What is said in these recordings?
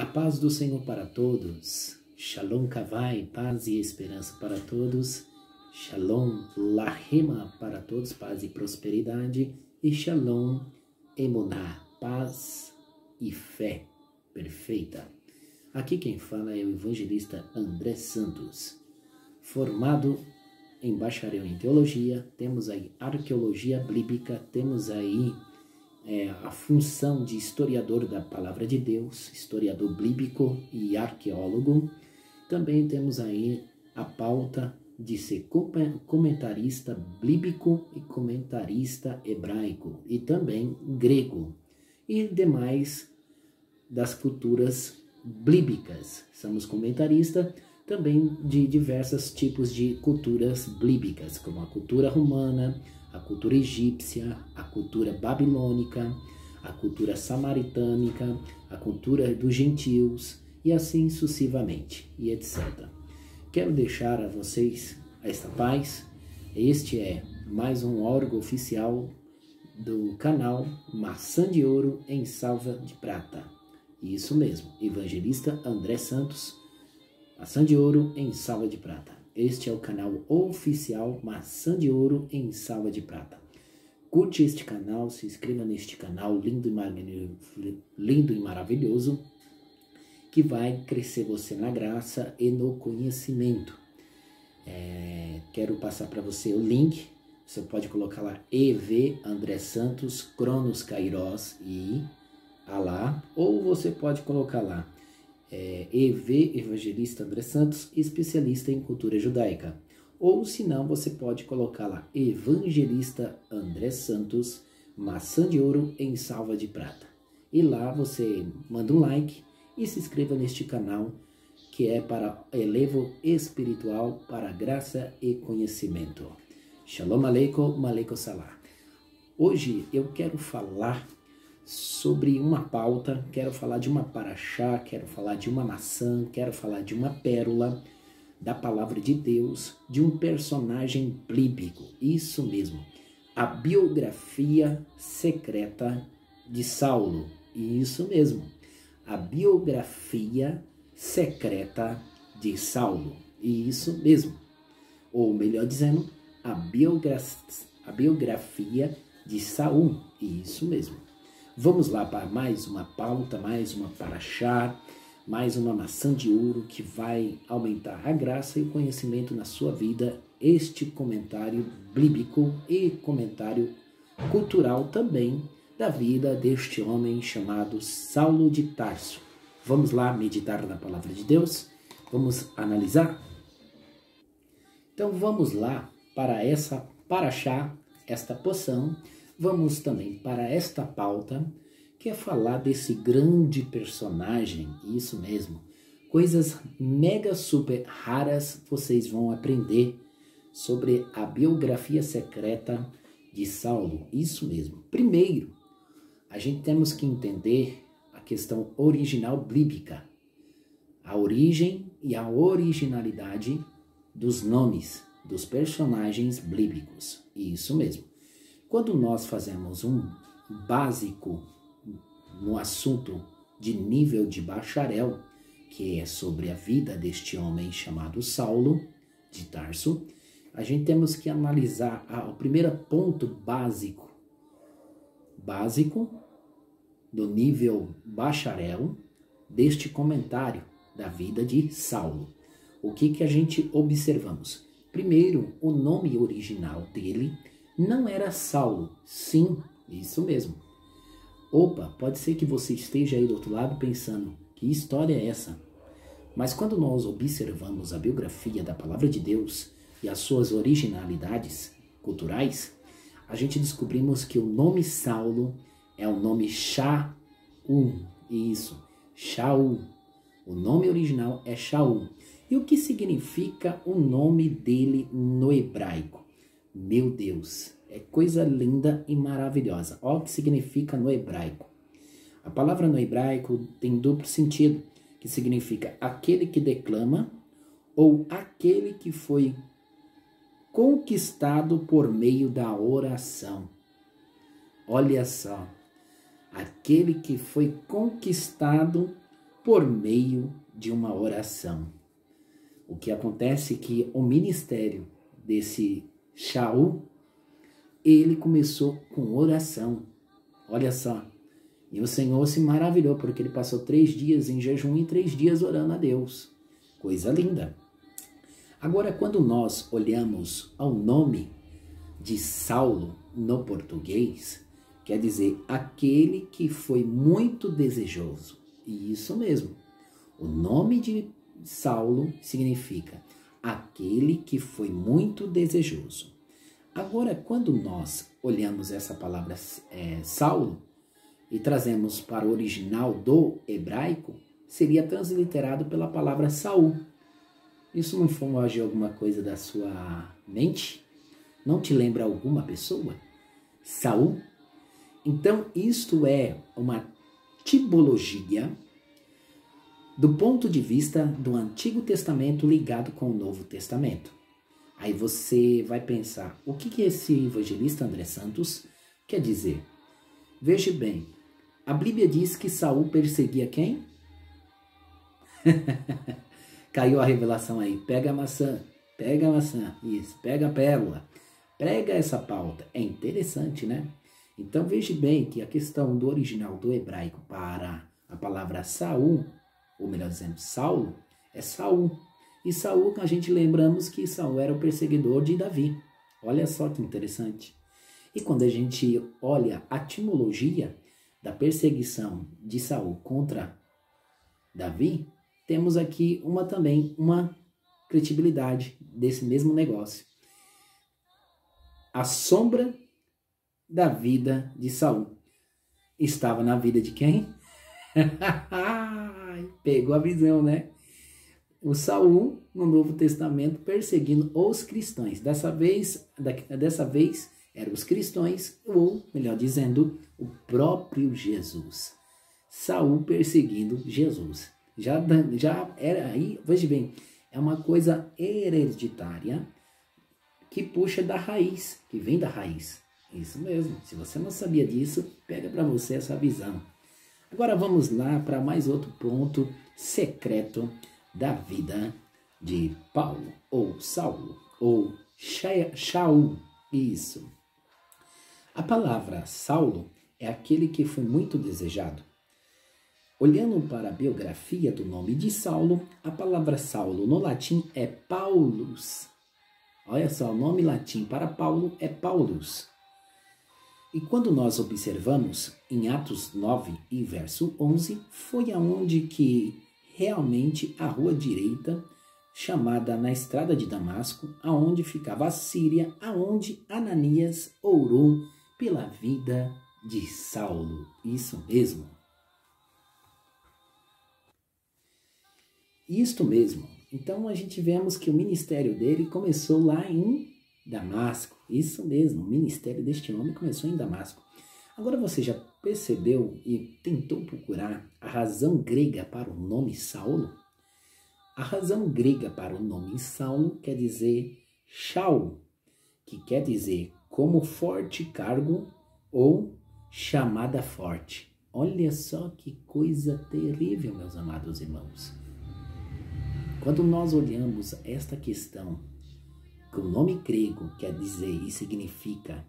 A paz do Senhor para todos. Shalom Kavai, paz e esperança para todos. Shalom Lahema para todos, paz e prosperidade. E Shalom Emuná, paz e fé perfeita. Aqui quem fala é o evangelista André Santos, formado em bacharel em teologia. Temos aí arqueologia bíblica, temos aí a função de historiador da palavra de Deus, historiador bíblico e arqueólogo. Também temos aí a pauta de ser comentarista bíblico e comentarista hebraico e também grego e demais das culturas bíblicas. Somos comentarista também de diversos tipos de culturas bíblicas, como a cultura romana, a cultura egípcia, a cultura babilônica, a cultura samaritânica, a cultura dos gentios e assim sucessivamente e etc. Quero deixar a vocês esta paz. Este é mais um órgão oficial do canal Maçã de Ouro em Salva de Prata. Isso mesmo, evangelista André Santos, Maçã de Ouro em Salva de Prata. Este é o canal oficial Maçã de Ouro em Salva de Prata. Curte este canal, se inscreva neste canal lindo e maravilhoso, que vai crescer você na graça e no conhecimento. Quero passar para você o link. Você pode colocar lá EV André Santos, Cronos Kairos e Alá, ou você pode colocar lá EV Evangelista André Santos, especialista em cultura judaica. Ou se não, você pode colocar lá Evangelista André Santos, Maçã de Ouro em Salva de Prata. E lá você manda um like e se inscreva neste canal, que é para elevo espiritual, para graça e conhecimento. Shalom Aleikum, Aleikum Salam. Hoje eu quero falar sobre uma pauta, quero falar de uma paraxá, quero falar de uma maçã, quero falar de uma pérola da palavra de Deus, de um personagem bíblico. Isso mesmo, a biografia secreta de Saulo. Isso mesmo, a biografia secreta de Saulo. Isso mesmo, ou melhor dizendo, a biografia de Saul. Isso mesmo. Vamos lá para mais uma pauta, mais uma paraxá, mais uma maçã de ouro que vai aumentar a graça e o conhecimento na sua vida. Este comentário bíblico e comentário cultural também da vida deste homem chamado Saulo de Tarso. Vamos lá meditar na palavra de Deus? Vamos analisar? Então vamos lá para essa paraxá, esta poção. Vamos também para esta pauta, que é falar desse grande personagem, isso mesmo. Coisas mega super raras vocês vão aprender sobre a biografia secreta de Saulo, isso mesmo. Primeiro, a gente temos que entender a questão original bíblica, a origem e a originalidade dos nomes dos personagens bíblicos, isso mesmo. Quando nós fazemos um básico no assunto de nível de bacharel, que é sobre a vida deste homem chamado Saulo de Tarso, a gente temos que analisar o primeiro ponto básico do nível bacharel deste comentário da vida de Saulo. O que a gente observamos? Primeiro, o nome original dele não era Saulo. Sim, isso mesmo. Opa, pode ser que você esteja aí do outro lado pensando, que história é essa? Mas quando nós observamos a biografia da palavra de Deus e as suas originalidades culturais, a gente descobrimos que o nome Saulo é o nome Shaul. Isso, Shaul. O nome original é Shaul. E o que significa o nome dele no hebraico? Meu Deus, é coisa linda e maravilhosa. Olha o que significa no hebraico. A palavra no hebraico tem duplo sentido, que significa aquele que declama ou aquele que foi conquistado por meio da oração. Olha só, aquele que foi conquistado por meio de uma oração. O que acontece é que o ministério desse Shaul, ele começou com oração. Olha só. E o Senhor se maravilhou, porque ele passou 3 dias em jejum e 3 dias orando a Deus. Coisa linda. Agora, quando nós olhamos ao nome de Saulo no português, quer dizer, aquele que foi muito desejoso. E isso mesmo. O nome de Saulo significa aquele que foi muito desejoso. Agora, quando nós olhamos essa palavra Saulo e trazemos para o original do hebraico, seria transliterado pela palavra Saul. Isso não foge alguma coisa da sua mente? Não te lembra alguma pessoa? Saul? Então, isto é uma tipologia do ponto de vista do Antigo Testamento ligado com o Novo Testamento. Aí você vai pensar, o que esse evangelista André Santos quer dizer? Veja bem, a Bíblia diz que Saul perseguia quem? Caiu a revelação aí, pega a maçã, isso, pega a pérola, prega essa pauta. É interessante, né? Então veja bem que a questão do original do hebraico para a palavra Saul, ou melhor dizendo, Saulo, é Saul. E Saul, a gente lembramos que Saul era o perseguidor de Davi. Olha só que interessante. E quando a gente olha a etimologia da perseguição de Saul contra Davi, temos aqui também uma credibilidade desse mesmo negócio. A sombra da vida de Saul estava na vida de quem? Pegou a visão, né? O Saul, no Novo Testamento, perseguindo os cristãos. Dessa vez eram os cristãos, ou, melhor dizendo, o próprio Jesus. Saul perseguindo Jesus. Já era aí, veja bem, é uma coisa hereditária que puxa da raiz, que vem da raiz. Isso mesmo. Se você não sabia disso, pega para você essa visão. Agora vamos lá para mais outro ponto secreto da vida de Paulo, ou Saulo, ou Shaul. Isso. A palavra Saulo é aquele que foi muito desejado. Olhando para a biografia do nome de Saulo, a palavra Saulo no latim é Paulus. Olha só, o nome latim para Paulo é Paulus. E quando nós observamos em Atos 9 e verso 11, foi aonde que realmente a rua direita, chamada na estrada de Damasco, aonde ficava a Síria, aonde Ananias orou pela vida de Saulo. Isso mesmo. Isto mesmo. Então a gente vemos que o ministério dele começou lá em Damasco. Isso mesmo, o ministério deste homem começou em Damasco. Agora você já percebeu e tentou procurar a razão grega para o nome Saulo? A razão grega para o nome Saulo quer dizer Shaul, que quer dizer como forte cargo ou chamada forte. Olha só que coisa terrível, meus amados irmãos. Quando nós olhamos esta questão, que o nome grego quer dizer e significa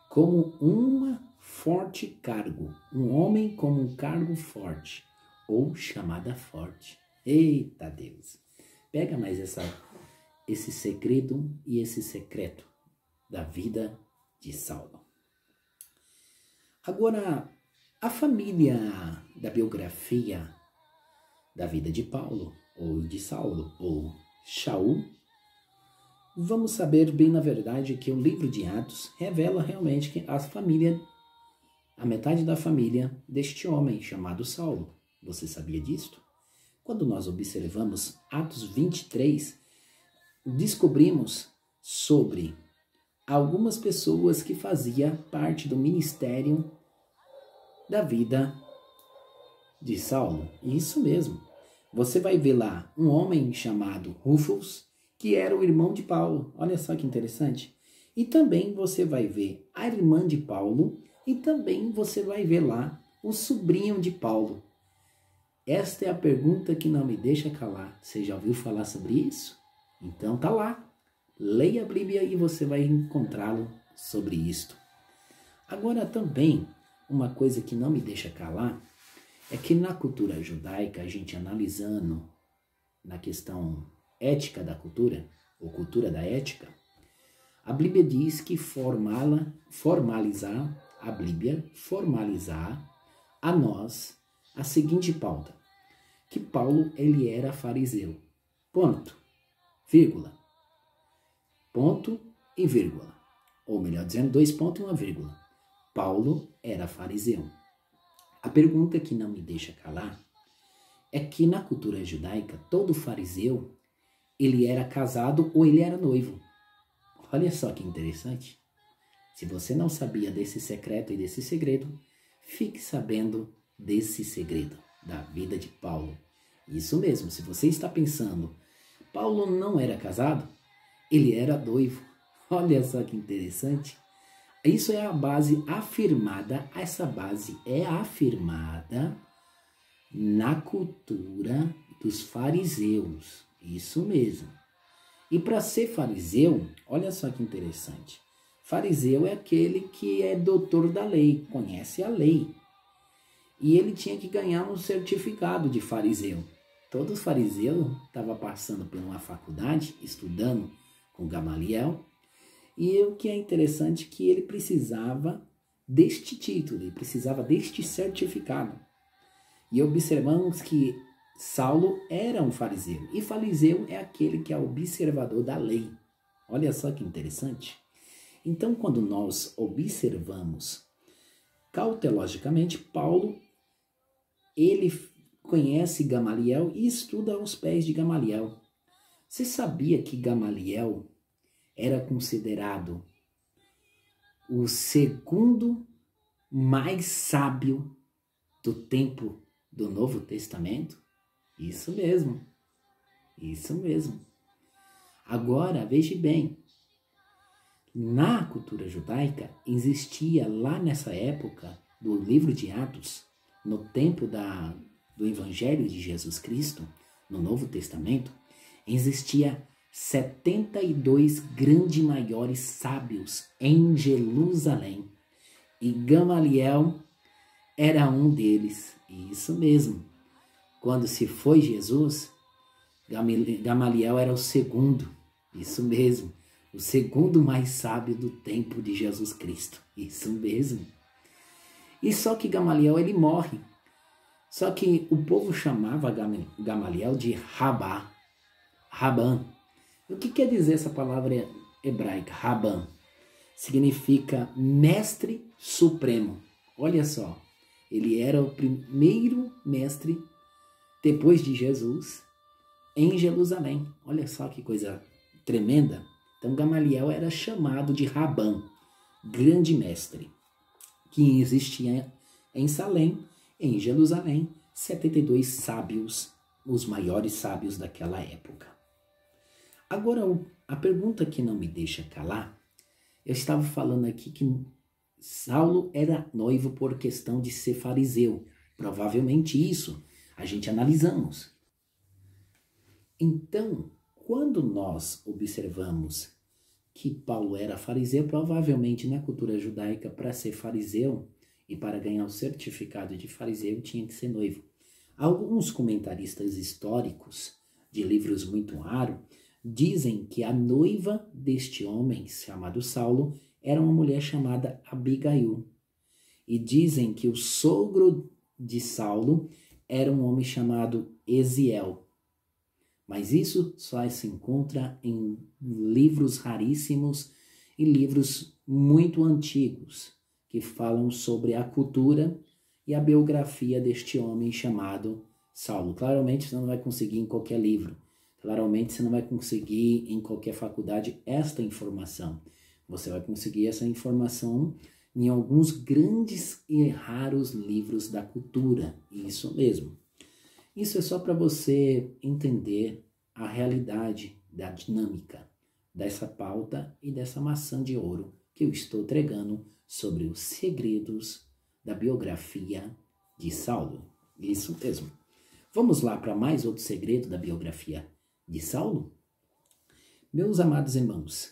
como uma forte cargo, um homem como um cargo forte, ou chamada forte. Eita Deus! Pega mais esse segredo e esse secreto da vida de Saulo. Agora, a família da biografia da vida de Paulo, ou de Saulo, ou Shaul, vamos saber bem na verdade que o livro de Atos revela realmente que a metade da família deste homem chamado Saulo. Você sabia disto? Quando nós observamos Atos 23, descobrimos sobre algumas pessoas que faziam parte do ministério da vida de Saulo. Isso mesmo. Você vai ver lá um homem chamado Rufus, que era o irmão de Paulo. Olha só que interessante. E também você vai ver a irmã de Paulo e também você vai ver lá o sobrinho de Paulo. Esta é a pergunta que não me deixa calar. Você já ouviu falar sobre isso? Então tá lá. Leia a Bíblia e você vai encontrá-lo sobre isto. Agora também, uma coisa que não me deixa calar é que na cultura judaica, a gente analisando na questão ética da cultura, ou cultura da ética, a Bíblia diz que formalizar a nós a seguinte pauta, que Paulo ele era fariseu. Ponto, vírgula, ponto e vírgula. Ou melhor dizendo, 2 pontos e uma vírgula. Paulo era fariseu. A pergunta que não me deixa calar é que na cultura judaica, todo fariseu, ele era casado ou ele era noivo. Olha só que interessante. Se você não sabia desse secreto e desse segredo, fique sabendo desse segredo da vida de Paulo. Isso mesmo, se você está pensando, Paulo não era casado, ele era noivo. Olha só que interessante. Isso é a base afirmada, essa base é afirmada na cultura dos fariseus. Isso mesmo. E para ser fariseu, olha só que interessante. Fariseu é aquele que é doutor da lei, conhece a lei. E ele tinha que ganhar um certificado de fariseu. Todo fariseu estava passando por uma faculdade, estudando com Gamaliel. E o que é interessante é que ele precisava deste título, ele precisava deste certificado. E observamos que Saulo era um fariseu. E fariseu é aquele que é observador da lei. Olha só que interessante. Então, quando nós observamos cautelosamente, Paulo, ele conhece Gamaliel e estuda aos pés de Gamaliel. Você sabia que Gamaliel era considerado o segundo mais sábio do tempo do Novo Testamento? Isso mesmo, isso mesmo. Agora, veja bem, na cultura judaica existia lá nessa época do livro de Atos, no tempo do Evangelho de Jesus Cristo, no Novo Testamento, existia 72 grandes maiores sábios em Jerusalém. E Gamaliel era um deles. Isso mesmo. Quando se foi Jesus, Gamaliel era o segundo. Isso mesmo. O segundo mais sábio do tempo de Jesus Cristo. Isso mesmo. E só que Gamaliel, ele morre. Só que o povo chamava Gamaliel de Raban. O que quer dizer essa palavra hebraica, Raban? Significa mestre supremo. Olha só, ele era o primeiro mestre depois de Jesus em Jerusalém. Olha só que coisa tremenda. Então Gamaliel era chamado de Raban, grande mestre, que existia em Salém, em Jerusalém, 72 sábios, os maiores sábios daquela época. Agora, a pergunta que não me deixa calar, eu estava falando aqui que Saulo era noivo por questão de ser fariseu. Provavelmente isso a gente analisamos. Então, quando nós observamos que Paulo era fariseu, provavelmente na cultura judaica, para ser fariseu e para ganhar o certificado de fariseu, tinha que ser noivo. Alguns comentaristas históricos de livros muito raros dizem que a noiva deste homem, chamado Saulo, era uma mulher chamada Abigail. E dizem que o sogro de Saulo era um homem chamado Eziel. Mas isso só se encontra em livros raríssimos e livros muito antigos, que falam sobre a cultura e a biografia deste homem chamado Saulo. Claramente você não vai conseguir em qualquer livro. Claramente você não vai conseguir em qualquer faculdade esta informação. Você vai conseguir essa informação em alguns grandes e raros livros da cultura. Isso mesmo. Isso é só para você entender a realidade da dinâmica dessa pauta e dessa maçã de ouro que eu estou entregando sobre os segredos da biografia de Saulo. Isso mesmo. Vamos lá para mais outro segredo da biografia de Saulo? Meus amados irmãos,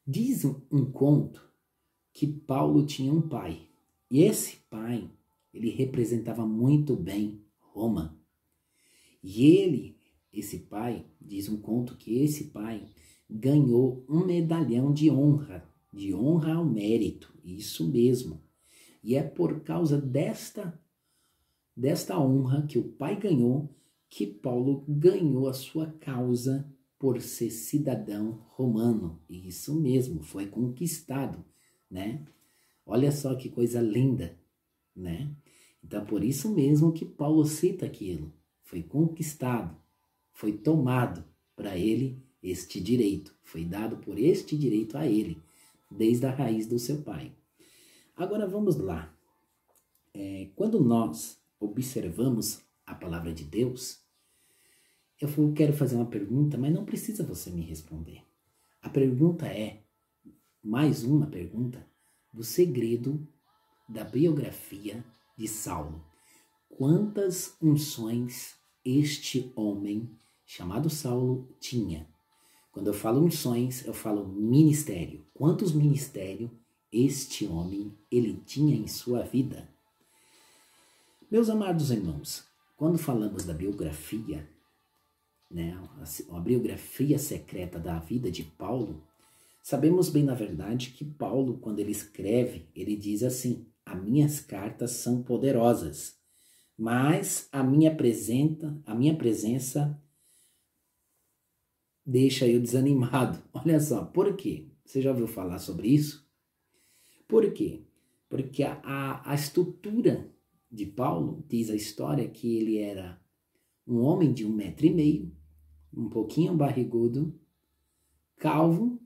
diz um conto que Paulo tinha um pai. E esse pai, ele representava muito bem Roma. E esse pai, diz um conto que esse pai ganhou um medalhão de honra ao mérito, isso mesmo. E é por causa desta honra que o pai ganhou, que Paulo ganhou a sua causa por ser cidadão romano. Isso mesmo, foi conquistado, né? Olha só que coisa linda, né? Então, por isso mesmo que Paulo cita aquilo. Foi conquistado, foi tomado para ele este direito. Foi dado por este direito a ele, desde a raiz do seu pai. Agora vamos lá. Quando nós observamos a palavra de Deus, eu quero fazer uma pergunta, mas não precisa você me responder. A pergunta é, mais uma pergunta, do segredo da biografia de Saulo. Quantas unções este homem chamado Saulo tinha? Quando eu falo unções, eu falo ministério. Quantos ministérios este homem ele tinha em sua vida? Meus amados irmãos, quando falamos da biografia, né, a biografia secreta da vida de Paulo, sabemos bem na verdade que Paulo, quando ele escreve, ele diz assim: as minhas cartas são poderosas, mas a minha presença deixa eu desanimado. Olha só, por quê? Você já ouviu falar sobre isso? Por quê? Porque a estrutura de Paulo diz a história que ele era um homem de 1,5 m, um pouquinho barrigudo, calvo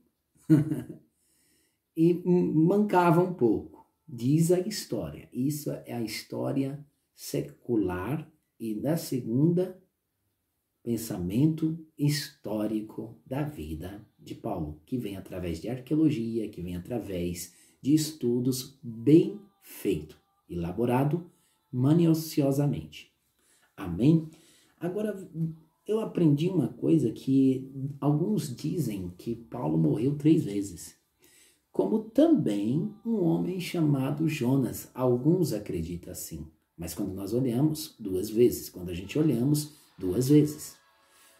e mancava um pouco. Diz a história. Isso é a história secular e da segunda pensamento histórico da vida de Paulo, que vem através de arqueologia, que vem através de estudos bem feito, elaborado minuciosamente. Amém? Agora, eu aprendi uma coisa que alguns dizem que Paulo morreu 3 vezes. Como também um homem chamado Jonas. Alguns acreditam assim. Mas quando nós olhamos, 2 vezes. Quando a gente olhamos, 2 vezes.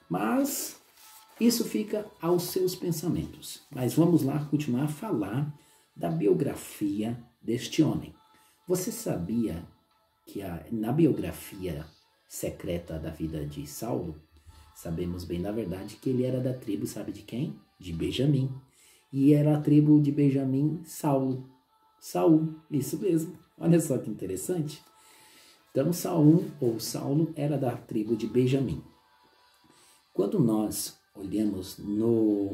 Mas isso fica aos seus pensamentos. Mas vamos lá continuar a falar da biografia deste homem. Você sabia que na biografia secreta da vida de Saulo, sabemos bem na verdade que ele era da tribo, sabe de quem? De Benjamim. E era a tribo de Benjamim, Saulo. Saul, isso mesmo. Olha só que interessante. Então, Saulo era da tribo de Benjamim. Quando nós olhamos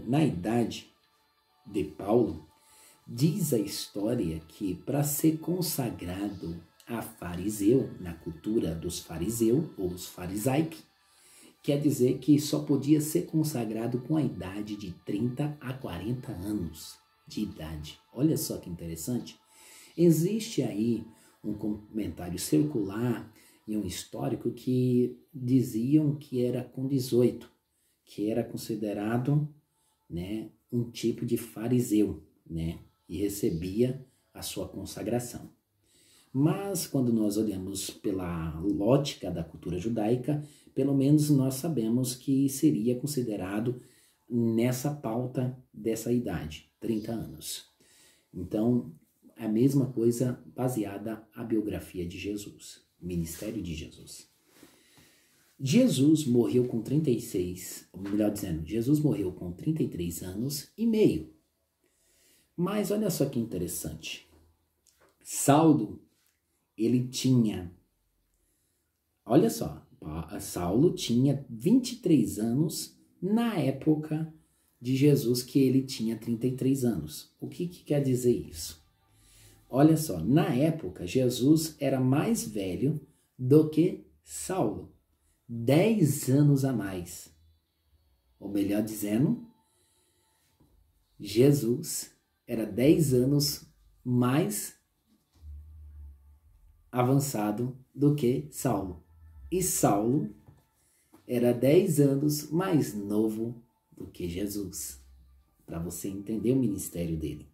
na idade de Paulo, diz a história que para ser consagrado a fariseu, na cultura dos fariseus, ou os farisaic, quer dizer que só podia ser consagrado com a idade de 30 a 40 anos de idade. Olha só que interessante. Existe aí um comentário circular e um histórico que diziam que era com 18, que era considerado, né, um tipo de fariseu, né, e recebia a sua consagração. Mas quando nós olhamos pela lógica da cultura judaica, pelo menos nós sabemos que seria considerado nessa pauta dessa idade, 30 anos. Então, a mesma coisa baseada na biografia de Jesus, ministério de Jesus. Jesus morreu com 36, ou melhor dizendo, Jesus morreu com 33 anos e meio. Mas olha só que interessante. Saulo, ele tinha, olha só, Saulo tinha 23 anos na época de Jesus, que ele tinha 33 anos. O que quer dizer isso? Olha só, na época, Jesus era mais velho do que Saulo. 10 anos a mais. Ou melhor dizendo, Jesus era 10 anos mais avançado do que Saulo. E Saulo era 10 anos mais novo do que Jesus, para você entender o ministério dele.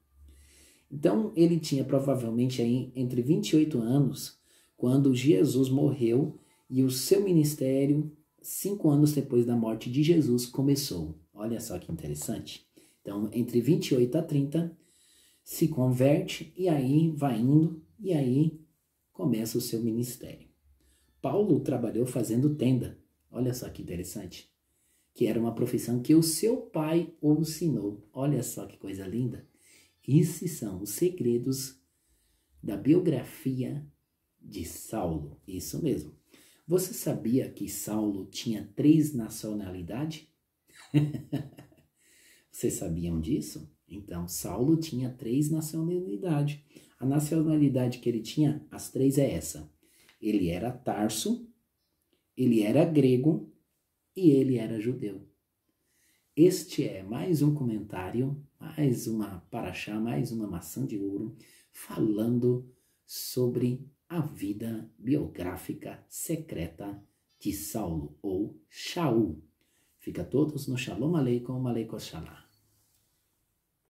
Então, ele tinha provavelmente aí entre 28 anos, quando Jesus morreu e o seu ministério, 5 anos depois da morte de Jesus, começou. Olha só que interessante. Então, entre 28 a 30, se converte e aí vai indo, e aí começa o seu ministério. Paulo trabalhou fazendo tenda. Olha só que interessante. Que era uma profissão que o seu pai o ensinou. Olha só que coisa linda. Esses são os segredos da biografia de Saulo. Isso mesmo. Você sabia que Saulo tinha 3 nacionalidades? Vocês sabiam disso? Então, Saulo tinha 3 nacionalidades. A nacionalidade que ele tinha, as 3 é essa. Ele era tarso, ele era grego e ele era judeu. Este é mais um comentário, mais uma paraxá, mais uma maçã de ouro, falando sobre a vida biográfica secreta de Saulo, ou Shaul. Fica todos no Shalom Aleikum, Aleikum Shalom.